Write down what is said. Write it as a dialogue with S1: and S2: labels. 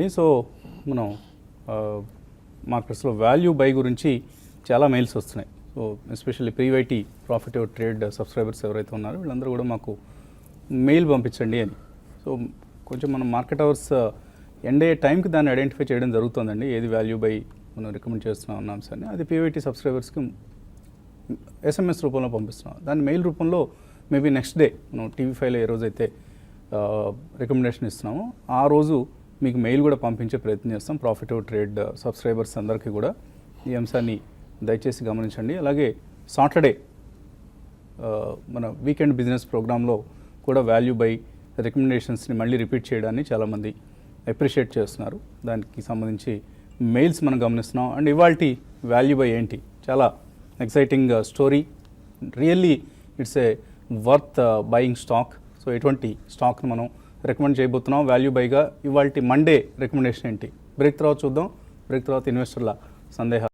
S1: So మనం మార్కెట్స్లో value by గురించి చాలా మెయిల్స్ వస్తున్నాయి. So especially privity profit over trade subscribers ఎవరైతే ఉన్నారో వీళ్ళందరూ కూడా మాకు మెయిల్ పంపించండి అని. సో కొంచెం మనం మార్కెట్ అవర్స్ ఎండ్ అయ్యే టైంకి దాన్ని ఐడెంటిఫై చేయడం జరుగుతుందండి, ఏది వాల్యూ బై మనం రికమెండ్ చేస్తున్నాం అన్న అంశాన్ని. అది ప్రీవైటీ సబ్స్క్రైబర్స్కి SMS రూపంలో పంపిస్తున్నాం. దాన్ని మెయిల్ రూపంలో మేబీ నెక్స్ట్ డే మనం TV5లో ఏ రోజైతే రికమెండేషన్ ఇస్తున్నామో ఆ రోజు మీకు మెయిల్ కూడా పంపించే ప్రయత్నం చేస్తాం. ప్రాఫిట్ ఓవర్ ట్రేడ్ సబ్స్క్రైబర్స్ అందరికీ కూడా ఈ అంశాన్ని దయచేసి గమనించండి. అలాగే సాటర్డే మన వీకెండ్ బిజినెస్ ప్రోగ్రాంలో కూడా వాల్యూ బై రికమెండేషన్స్ని మళ్ళీ రిపీట్ చేయడాన్ని చాలామంది అప్రిషియేట్ చేస్తున్నారు. దానికి సంబంధించి మెయిల్స్ మనం గమనిస్తున్నాం. అండ్ ఇవాల్టి వాల్యూ బై ఏంటి, చాలా exciting story. Really it's a worth buying stock. So ఎటువంటి స్టాక్ని మనం రికమెండ్ చేయబోతున్నాం వాల్యూ బైగా. ఇవాల్టి మండే రికమెండేషన్ ఏంటి, బ్రేక్ తర్వాత చూద్దాం. బ్రేక్ తర్వాత ఇన్వెస్టర్ల సందేహాలు.